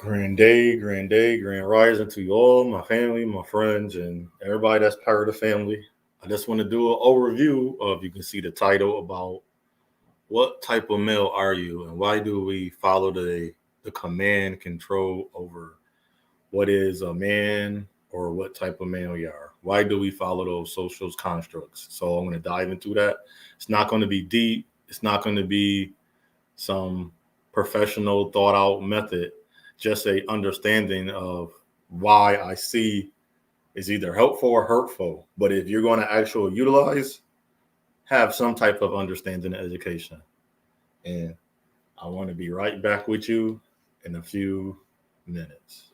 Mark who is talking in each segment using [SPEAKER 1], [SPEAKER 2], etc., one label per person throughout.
[SPEAKER 1] Grand day, grand rising to you all, my family, my friends, and everybody that's part of the family. I just want to do an overview of, you can see the title, about what type of male are you and why do we follow the command control over what is a man or what type of man we are. Why do we follow those social constructs? So I'm going to dive into that. It's not going to be deep. It's not going to be some professional thought out method, just a understanding of why I see is either helpful or hurtful. But if you're going to actually utilize, have some type of understanding and education. And I want to be right back with you in a few minutes.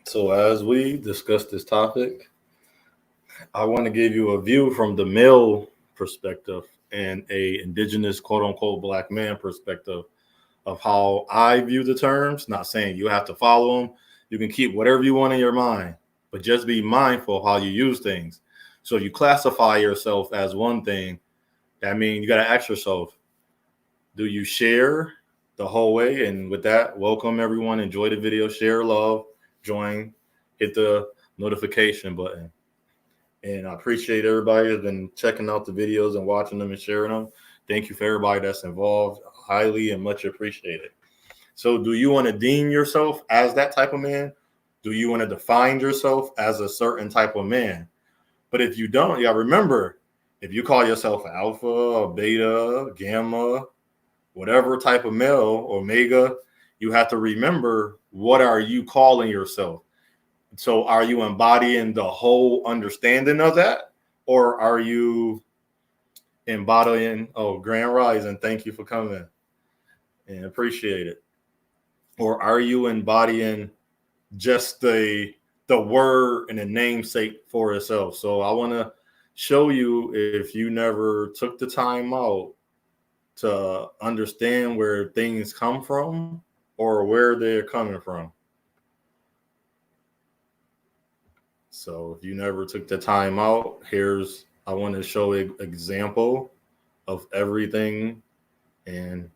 [SPEAKER 1] So, as we discuss this topic, I want to give you a view from the male perspective and a indigenous quote unquote black man perspective of how I view the terms. Not saying you have to follow them. You can keep whatever you want in your mind, but just be mindful of how you use things. So if you classify yourself as one thing, that means you got to ask yourself, do you share the whole way? And with that, welcome everyone. Enjoy the video, share, love, join, hit the notification button. And I appreciate everybody that's been checking out the videos and watching them and sharing them. Thank you for everybody that's involved. Highly and much appreciated. So, do you want to deem yourself as that type of man? Do you want to define yourself as a certain type of man? But if you don't, yeah, remember, if you call yourself alpha, or beta, gamma, whatever type of male, omega, you have to remember, what are you calling yourself? So are you embodying the whole understanding of that? Or are you embodying, oh, Grand Rising, thank you for coming and appreciate it. Or are you embodying just the word and the namesake for itself? So I want to show you, if you never took the time out to understand where things come from or where they're coming from. So if you never took the time out, I want to show an example of everything. And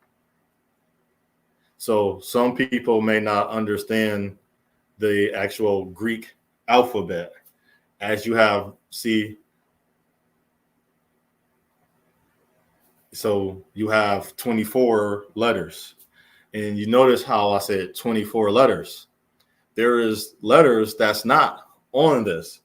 [SPEAKER 1] so some people may not understand the actual Greek alphabet. As you have, see, so you have 24 letters. And you notice how I said 24 letters. There is letters that's not on this.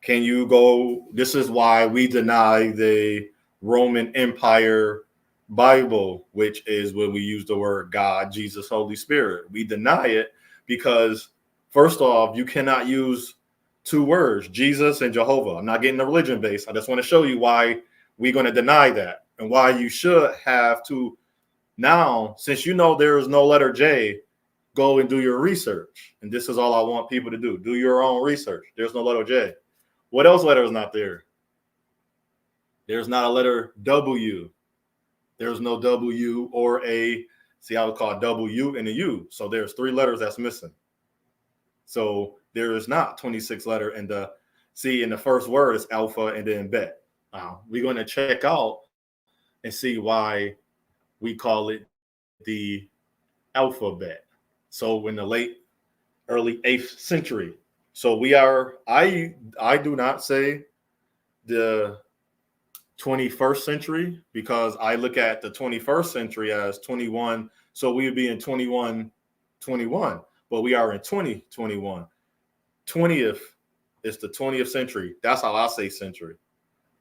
[SPEAKER 1] Can you go? This is why we deny the Roman Empire Bible, which is when we use the word God, Jesus, Holy Spirit. We deny it because, first off, you cannot use two words, Jesus and Jehovah. I'm not getting the religion base. I just want to show you why we're going to deny that and why you should have to. Now, since you know there is no letter J, go and do your research. And this is all I want people to do. Do your own research. There's no letter J. What else letter is not there? There's not a letter W. There's no W or a, see, I would call W and a U. So there's three letters that's missing. So there is not 26 letter in the, see, in the first word is alpha and then bet. We're going to check out and see why we call it the alphabet. So in the early 8th century. So we are, I do not say the 21st century, because I look at the 21st century as 21. So we would be in 21, but we are in 2021. 20th is the 20th century. That's how I say century.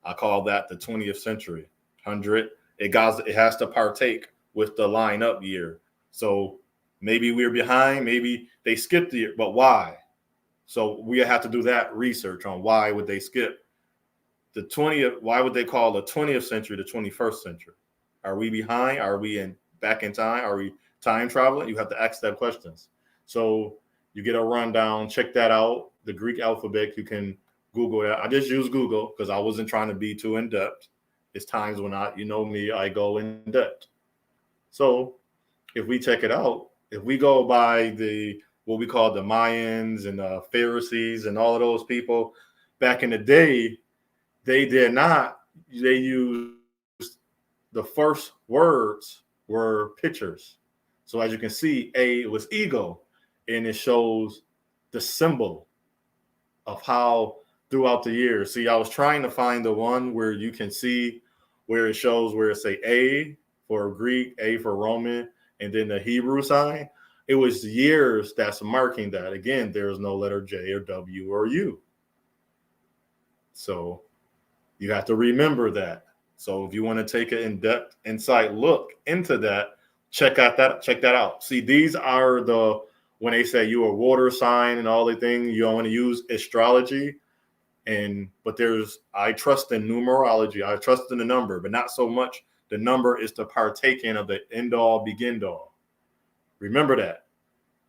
[SPEAKER 1] I call that the 20th century. 100. It has to partake with the line up year. So maybe we're behind. Maybe they skipped the year, but why? So we have to do that research on why would they skip the 20th. Why would they call the 20th century the 21st century? Are we behind? Are we back in time? Are we time traveling? You have to ask that questions. So you get a rundown. Check that out. The Greek alphabet. You can Google that. I just use Google because I wasn't trying to be too in depth. It's times when you know me, I go in depth. So if we check it out, if we go by what we call the Mayans and the Pharisees and all of those people back in the day, they used the first words were pictures. So as you can see, it was ego, and it shows the symbol of how throughout the years. See, I was trying to find the one where you can see where it shows where it say A for Greek, A for Roman, and then the Hebrew sign. It was years that's marking that. Again, there is no letter J or W or U. So you have to remember that. So if you want to take an in-depth insight look into that, check that out. See, these are when they say you a water sign and all the things, you don't want to use astrology. But I trust in numerology. I trust in the number, but not so much. The number is to partake in of the end all begin all. Remember that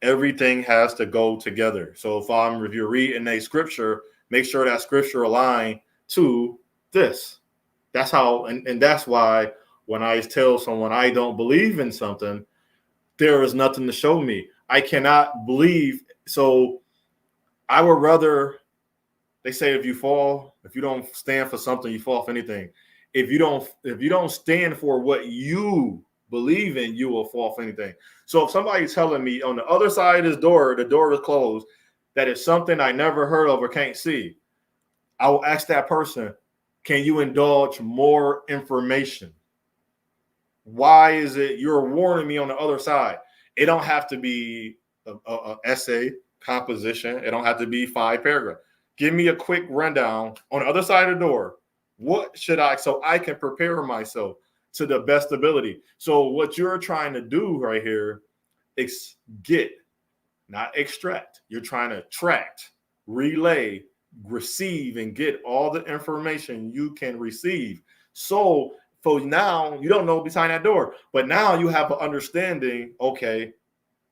[SPEAKER 1] everything has to go together. So if you're reading a scripture, make sure that scripture align to this. That's how, and that's why when I tell someone I don't believe in something, there is nothing to show me. I cannot believe. So I would rather, they say if you don't stand for something, you fall for anything. If you don't stand for what you believe in, you will fall for anything. So if somebody's telling me on the other side of this door, the door is closed, that is something I never heard of or can't see, I will ask that person, can you indulge more information? Why is it you're warning me on the other side? It don't have to be a essay composition. It don't have to be 5 paragraphs. Give me a quick rundown on the other side of the door. What should so I can prepare myself to the best ability. So what you're trying to do right here is get, not extract. You're trying to tract, relay, receive, and get all the information you can receive. So for now, you don't know behind that door, but now you have an understanding. Okay,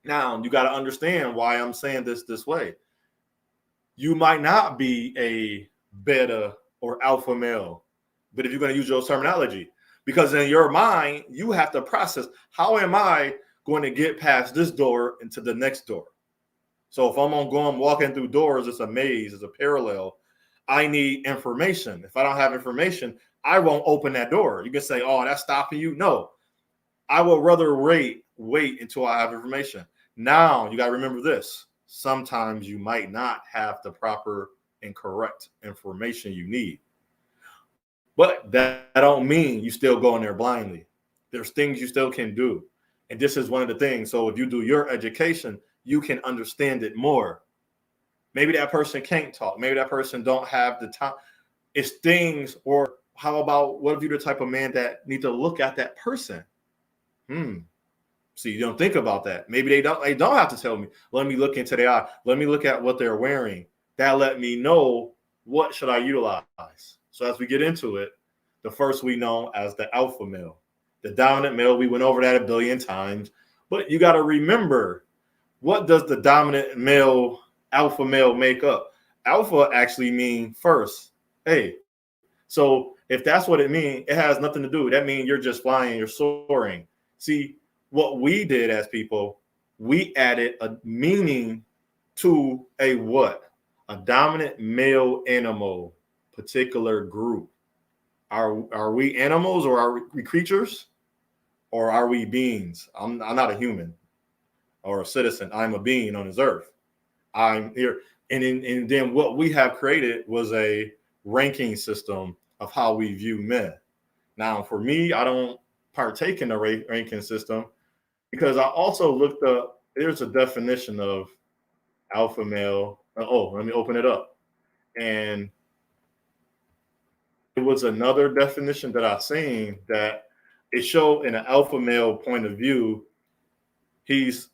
[SPEAKER 1] now you got to understand why I'm saying this way. You might not be a beta or alpha male, but if you're going to use your terminology, because in your mind, you have to process, how am I going to get past this door into the next door? So if I'm walking through doors, it's a maze, it's a parallel. I need information. If I don't have information, I won't open that door. You can say, oh, that's stopping you. No, I will rather wait until I have information. Now, you got to remember this. Sometimes you might not have the proper and correct information you need. But that don't mean you still go in there blindly. There's things you still can do. And this is one of the things. So if you do your education, you can understand it more. Maybe that person can't talk. Maybe that person don't have the time. It's things, or how about, what if you're the type of man that need to look at that person? So you don't think about that. Maybe they don't have to tell me. Let me look into their eye. Let me look at what they're wearing. That let me know what should I utilize. So as we get into it, the first we know as the alpha male, the dominant male, we went over that a billion times, but you got to remember, what does the dominant male, alpha male make up? Alpha actually mean first. Hey, so if that's what it means, it has nothing to do. That means you're just flying, you're soaring. See, what we did as people, we added a meaning to a what? A dominant male animal, particular group. Are we animals, or are we creatures? or are we beings? I'm not a human or a citizen. I'm a being on this earth. I'm here. And then what we have created was a ranking system of how we view men. Now, for me, I don't partake in the ranking system because I also looked up, there's a definition of alpha male. Oh, let me open it up. And it was another definition that I seen that it showed in an alpha male point of view, he's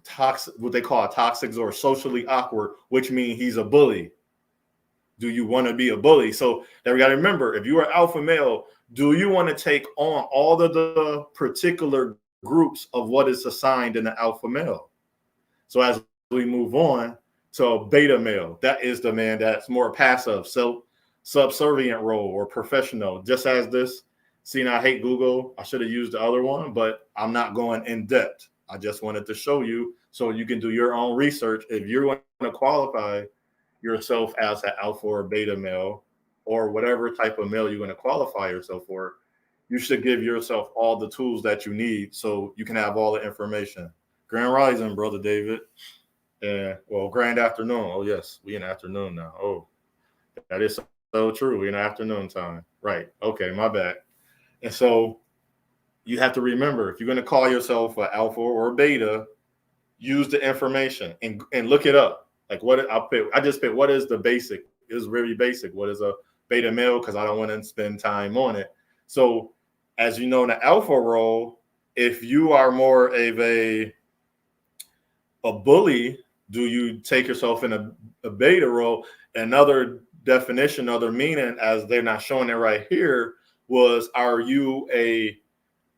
[SPEAKER 1] toxic, what they call toxic or socially awkward, which means he's a bully. Do you want to be a bully? So now we got to remember, if you are alpha male, do you want to take on all of the particular groups of what is assigned in the alpha male? So as we move on to a beta male, that is the man that's more passive, subservient role or professional. Just as this, seeing I hate Google, I should have used the other one, but I'm not going in depth. I just wanted to show you so you can do your own research. If you're going to qualify yourself as an alpha or beta male or whatever type of male you're going to qualify yourself for, you should give yourself all the tools that you need so you can have all the information. Grand Rising, Brother David. And well, grand afternoon. Oh, yes, we in afternoon now. Oh, that is so true. We in afternoon time. Right. Okay, my bad. And so you have to remember, if you're going to call yourself an alpha or a beta, use the information and look it up. Like I just picked what is the basic. It's really basic. What is a beta male? Because I don't want to spend time on it. So as you know, in the alpha role, if you are more of a bully, do you take yourself in a beta role? Another definition, other meaning, as they're not showing it right here, was, are you a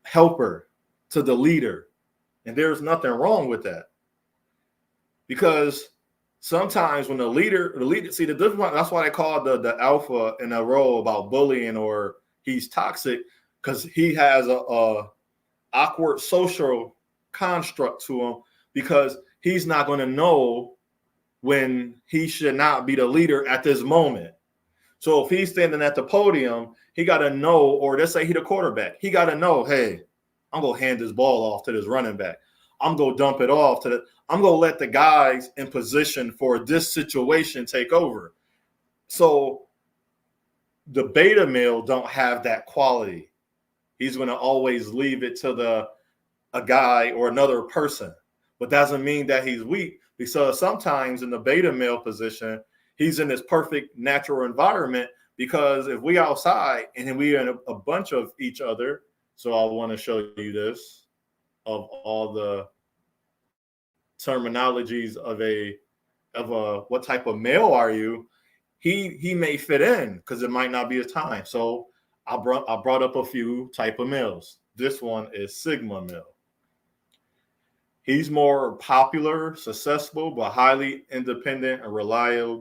[SPEAKER 1] helper to the leader? And there's nothing wrong with that. Because sometimes when the leader, see the difference, that's why they call the alpha in a role about bullying or he's toxic, because he has a awkward social construct to him, because he's not going to know when he should not be the leader at this moment. So if he's standing at the podium, he got to know, or let's say he's the quarterback, he got to know, hey, I'm going to hand this ball off to this running back. I'm going to dump it off I'm going to let the guys in position for this situation take over. So the beta male don't have that quality. He's going to always leave it to a guy or another person, but doesn't mean that he's weak, because sometimes in the beta male position, he's in this perfect natural environment, because if we outside and we are in a bunch of each other, so I want to show you this, of all the terminologies of what type of male are you, he may fit in because it might not be his time. So I brought up a few type of males. This one is Sigma male. He's more popular, successful, but highly independent and reliant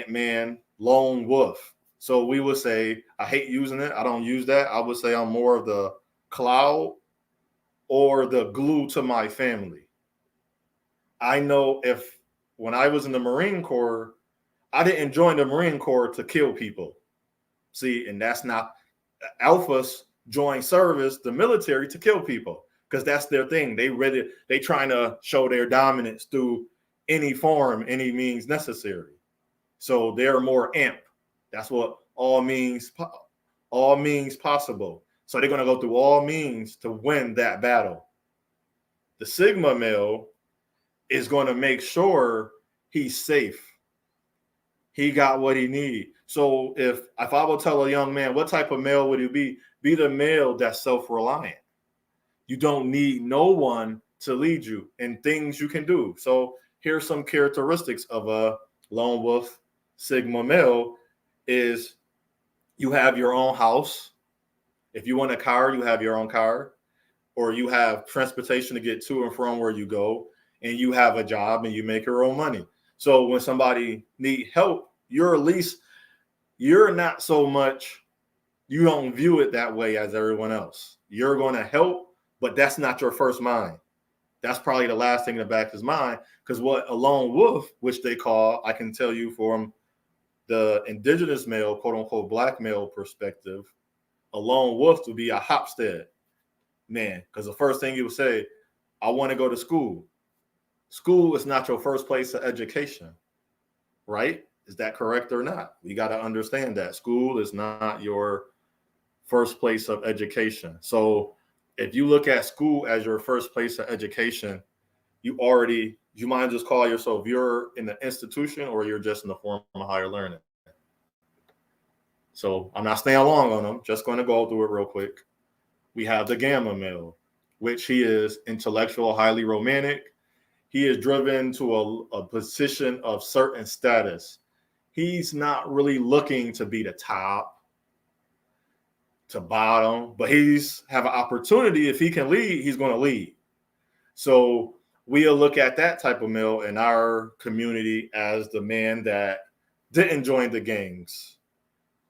[SPEAKER 1] man, lone wolf. So we would say, I hate using it. I don't use that. I would say I'm more of the cloud or the glue to my family. I know when I was in the Marine Corps, I didn't join the Marine Corps to kill people. See, and that's not, alphas join service, the military, to kill people, because that's their thing. They trying to show their dominance through any form, any means necessary. So they're more amp. That's what all means possible. So they're going to go through all means to win that battle. The Sigma male is going to make sure he's safe. He got what he needs. So if I will tell a young man, what type of male would you be? Be the male that's self-reliant. You don't need no one to lead you in things you can do. So here's some characteristics of a lone wolf Sigma male is you have your own house. If you want a car, you have your own car, or you have transportation to get to and from where you go, and you have a job and you make your own money. So when somebody need help, you're not so much, you don't view it that way as everyone else. You're going to help, but that's not your first mind. That's probably the last thing in the back of his mind, because what a lone wolf, which they call, I can tell you from the indigenous male, quote unquote, black male perspective, a lone wolf would be a hopstead. man, because the first thing you would say, I want to go to school. School is not your first place of education, right? Is that correct or not? We got to understand that school is not your first place of education. So if you look at school as your first place of education, you might just call yourself, you're in the institution or you're just in the form of higher learning. So I'm not staying long on them, just going to go through it real quick. We have the gamma male, which he is intellectual, highly romantic. He is driven to a position of certain status. He's not really looking to be the top, to bottom, but he's have an opportunity. If he can lead, he's going to lead. So we'll look at that type of male in our community as the man that didn't join the gangs,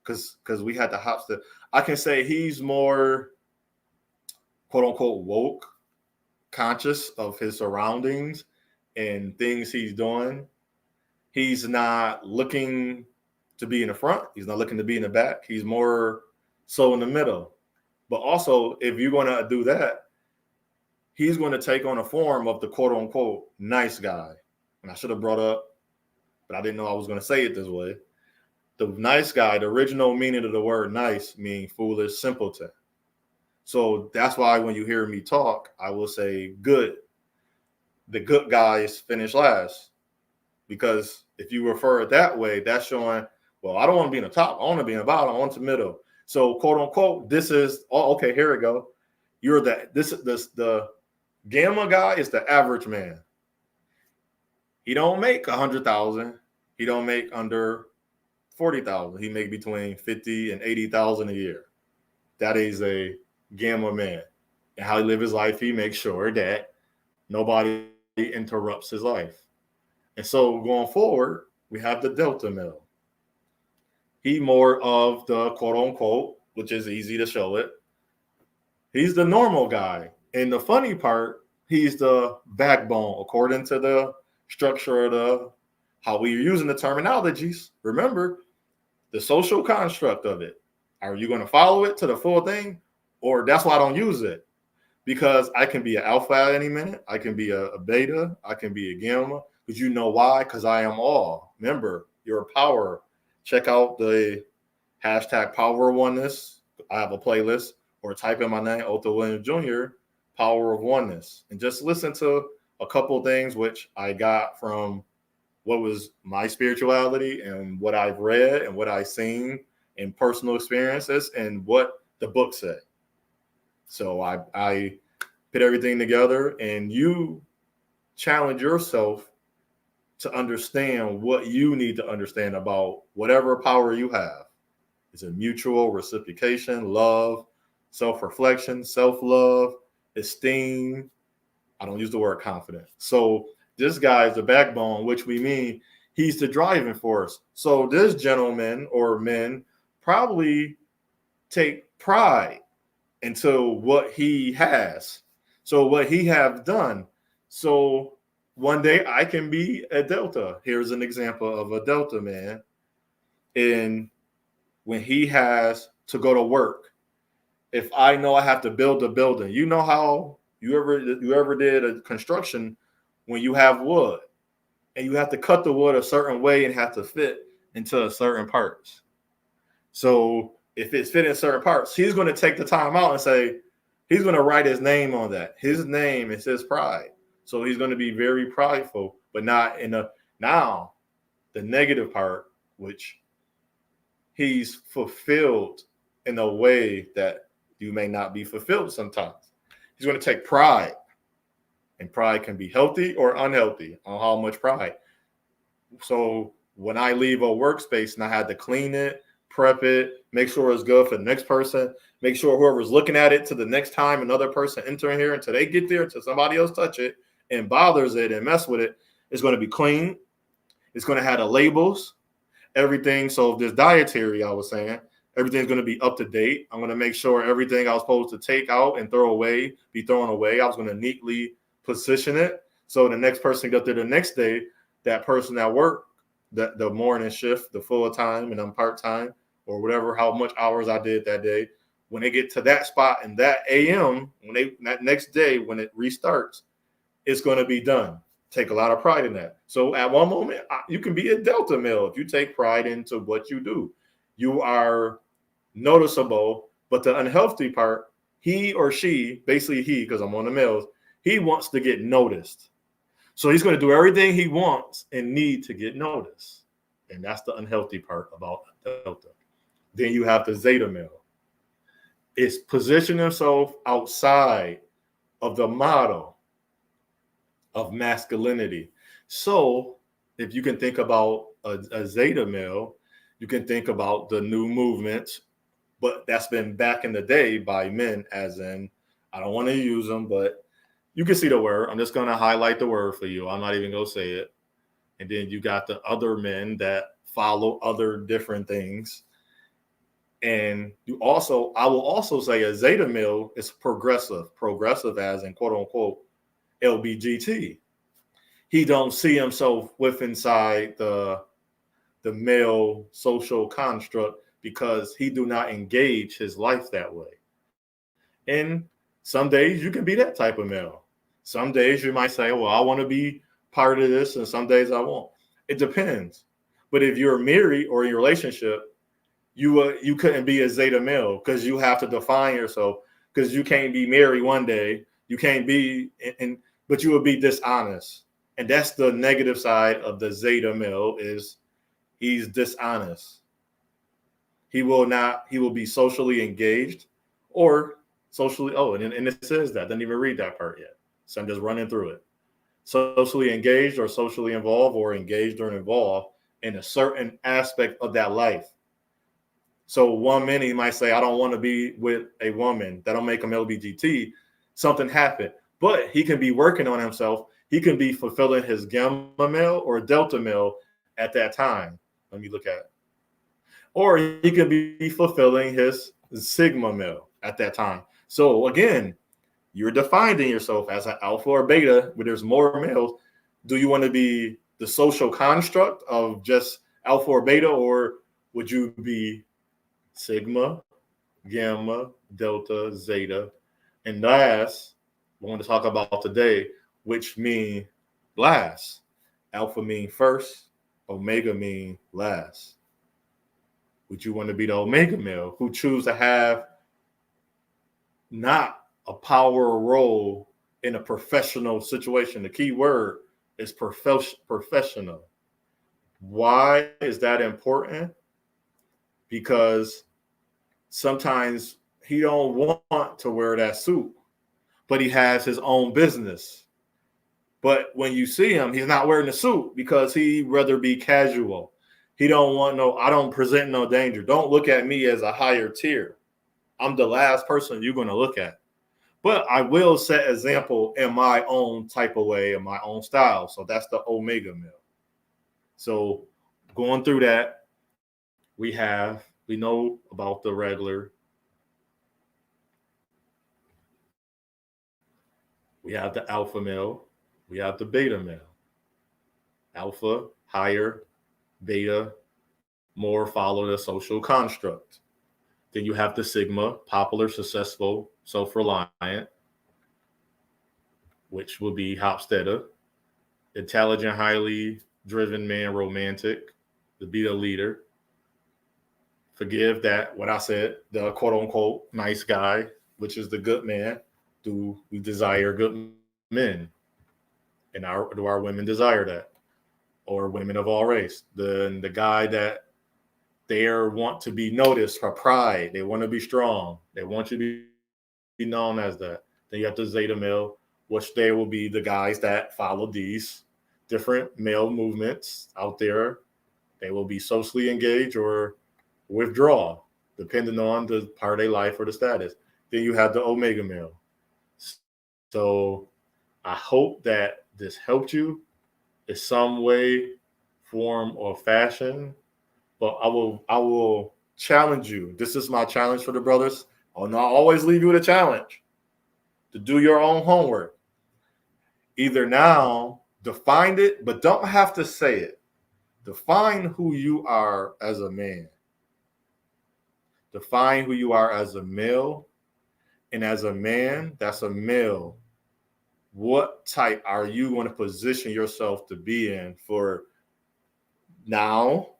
[SPEAKER 1] because we had the hops. That I can say he's more quote unquote woke, conscious of his surroundings and things he's doing. He's not looking to be in the front. He's not looking to be in the back. He's more so in the middle. But also, if you're going to do that, he's going to take on a form of the quote unquote nice guy. And I should have brought up, but I didn't know I was going to say it this way. The nice guy, the original meaning of the word nice means foolish, simpleton. So that's why when you hear me talk, I will say good. The good guys finish last. Because if you refer it that way, that's showing, well, I don't want to be in the top. I want to be in the bottom. I want the middle. So quote unquote, this is, oh, okay, here we go. You're the gamma guy is the average man. He don't make 100,000. He don't make under 40,000. He make between 50 and 80,000 a year. That is a gamma man. And how he live his life, he makes sure that nobody interrupts his life. And so going forward, we have the delta male. He more of the quote unquote, which is easy to show it. He's the normal guy. And the funny part, he's the backbone according to the structure of how we're using the terminologies. Remember, the social construct of it. Are you going to follow it to the full thing? Or that's why I don't use it. Because I can be an alpha at any minute. I can be a beta. I can be a gamma. Because you know why? Because I am all. Remember, you're a power. Check out the hashtag Power Oneness. I have a playlist. Or type in my name, Otto Williams Jr., Power of Oneness. And just listen to a couple of things which I got from what was my spirituality and what I've read and what I've seen in personal experiences and what the book said. So I put everything together, and you challenge yourself to understand what you need to understand about whatever power you have. Is it mutual reciprocation, love, self-reflection, self-love, esteem? I don't use the word confidence. So this guy is the backbone, which we mean he's the driving force. So this gentleman or men probably take pride into what he has. So what he have done. So one day I can be a Delta. Here's an example of a Delta man. And when he has to go to work, if I know I have to build a building, you know how you ever did a construction when you have wood and you have to cut the wood a certain way and have to fit into certain parts. So if it's fitting certain parts, he's going to take the time out and say, he's going to write his name on that. His name is his pride. So he's going to be very prideful, but not in now the negative part, which he's fulfilled in a way that you may not be fulfilled sometimes. He's going to take pride, and pride can be healthy or unhealthy on how much pride. So when I leave a workspace and I had to clean it, prep it, make sure it's good for the next person, make sure whoever's looking at it to the next time another person entering here until they get there, until somebody else touch it and bothers it and mess with it, it's going to be clean. It's going to have the labels, everything. So if there's dietary, I was saying, everything's going to be up to date. I'm going to make sure everything I was supposed to take out and throw away, be thrown away. I was going to neatly position it. So the next person got there the next day, that person at work, the morning shift, the full time and I'm part-time or whatever, how much hours I did that day, when they get to that spot in that AM, that next day when it restarts, it's going to be done. Take a lot of pride in that. So at one moment, you can be a delta male if you take pride into what you do. You are noticeable, but the unhealthy part, he or she, basically he, because I'm on the males, he wants to get noticed. So he's going to do everything he wants and need to get noticed. And that's the unhealthy part about delta. Then you have the zeta male. It's position himself outside of the model of masculinity. So if you can think about a zeta male, you can think about the new movements, but that's been back in the day by men, as in, I don't want to use them, but you can see the word. I'm just going to highlight the word for you. I'm not even going to say it. And then you got the other men that follow other different things. And I will also say a zeta male is progressive as in quote unquote LBGT. He don't see himself inside the male social construct because he do not engage his life that way. And some days you can be that type of male. Some days you might say, well, I want to be part of this, and some days I won't. It depends. But if you're married or in a relationship, you couldn't be a zeta male because you have to define yourself, because you can't be married one day. You can't be, but you will be dishonest. And that's the negative side of the zeta male, is he's dishonest. He will be socially engaged or socially, and it says that. Didn't even read that part yet. So I'm just running through it. Socially engaged or socially involved, or engaged or involved in a certain aspect of that life. So one minute he might say, I don't want to be with a woman. That'll make him LBGT. Something happened. But he can be working on himself. He can be fulfilling his gamma male or delta male at that time. Let me look at it. Or he can be fulfilling his sigma male at that time. So again, you're defining yourself as an alpha or beta, where there's more males. Do you want to be the social construct of just alpha or beta, or would you be sigma, gamma, delta, zeta? And last, I want to talk about today, which mean last. Alpha mean first, omega mean last. Would you want to be the omega male who choose to have not a power role in a professional situation? The key word is professional. Why is that important? Because sometimes he don't want to wear that suit, but he has his own business. But when you see him, he's not wearing the suit because he'd rather be casual. He don't want I don't present no danger. Don't look at me as a higher tier. I'm the last person you're going to look at. But I will set example in my own type of way, in my own style. So that's the omega male. So going through that, we know about the regular. We have the alpha male. We have the beta male. Alpha, higher, beta, more follow the social construct. Then you have the sigma, popular, successful, self-reliant, which will be Hofstadter. Intelligent, highly driven man, romantic, the beta leader. Forgive that, what I said, the quote-unquote nice guy, which is the good man. Do we desire good men? And do our women desire that? Or women of all race? The guy that they want to be noticed for pride. They want to be strong. They want you to be known as that. Then you have the zeta male, which they will be the guys that follow these different male movements out there. They will be socially engaged or withdraw, depending on the part of their life or the status. Then you have the omega male. So I hope that this helped you in some way, form, or fashion. But I will challenge you. This is my challenge for the brothers. I'll not always leave you with a challenge to do your own homework. Either now, define it, but don't have to say it. Define who you are as a man. Define who you are as a male, and as a man, that's a male. What type are you going to position yourself to be in for now,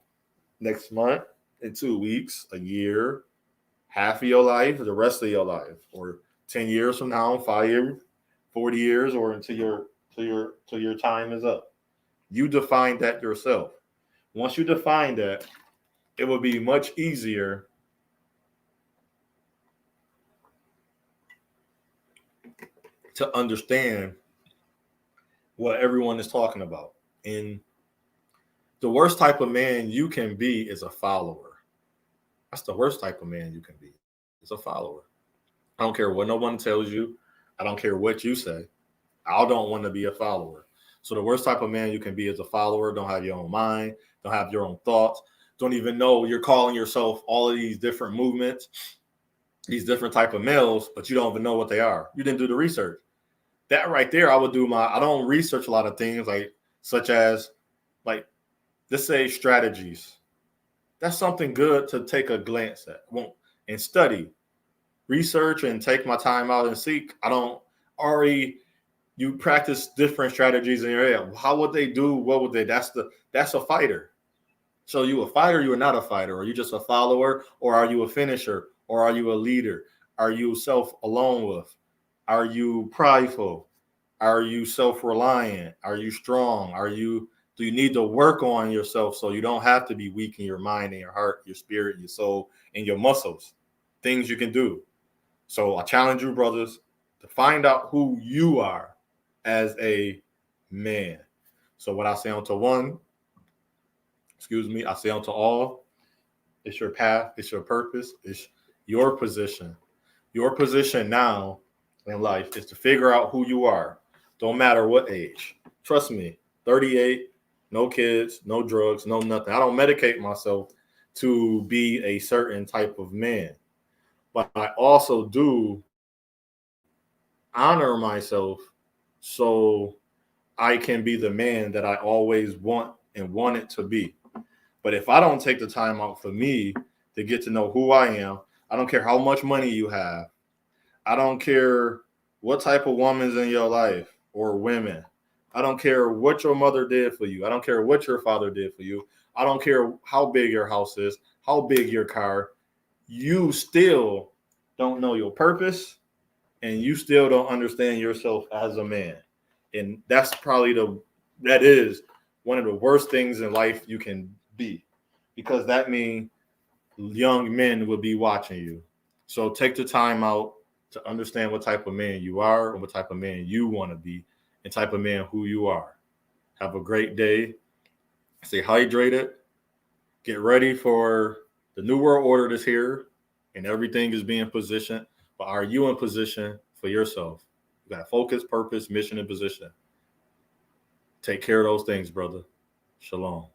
[SPEAKER 1] next month, in 2 weeks, a year, half of your life, the rest of your life, or 10 years from now, 5 years, 40 years, or until your time is up? You define that yourself. Once you define that, it will be much easier to understand what everyone is talking about. And the worst type of man you can be is a follower. That's the worst type of man you can be. It's a follower. I don't care what no one tells you. I don't care what you say. I don't want to be a follower. So the worst type of man you can be is a follower. Don't have your own mind. Don't have your own thoughts. Don't even know you're calling yourself all of these different movements, these different type of males, but you don't even know what they are. You didn't do the research. That right there, I don't research a lot of things such as let's say strategies. That's something good to take a glance at and study, research, and take my time out and seek. I don't already. You practice different strategies in your head. How would they do? What would they? That's a fighter. So you a fighter? You are not a fighter. Are you just a follower, or are you a finisher, or are you a leader? Are you self-alone with? Are you prideful? Are you self-reliant? Are you strong? Do you need to work on yourself so you don't have to be weak in your mind and your heart, your spirit, your soul, and your muscles? Things you can do. So I challenge you, brothers, to find out who you are as a man. So what I say unto one, I say unto all, it's your path, it's your purpose, it's your position. Your position now in life is to figure out who you are. Don't matter what age. Trust me, 38, no kids, no drugs, no nothing. I don't medicate myself to be a certain type of man. But I also do honor myself so I can be the man that I always wanted to be. But if I don't take the time out for me to get to know who I am, I don't care how much money you have. I don't care what type of woman's in your life or women. I don't care what your mother did for you. I don't care what your father did for you. I don't care how big your house is, how big your car. You still don't know your purpose, and you still don't understand yourself as a man. And that is one of the worst things in life you can be, because that means young men will be watching you. So take the time out to understand what type of man you are and what type of man you want to be and type of man who you are. Have a great day. Stay hydrated. Get ready for the new world order that's here, and everything is being positioned. But are you in position for yourself? You got focus, purpose, mission, and position. Take care of those things, brother. Shalom.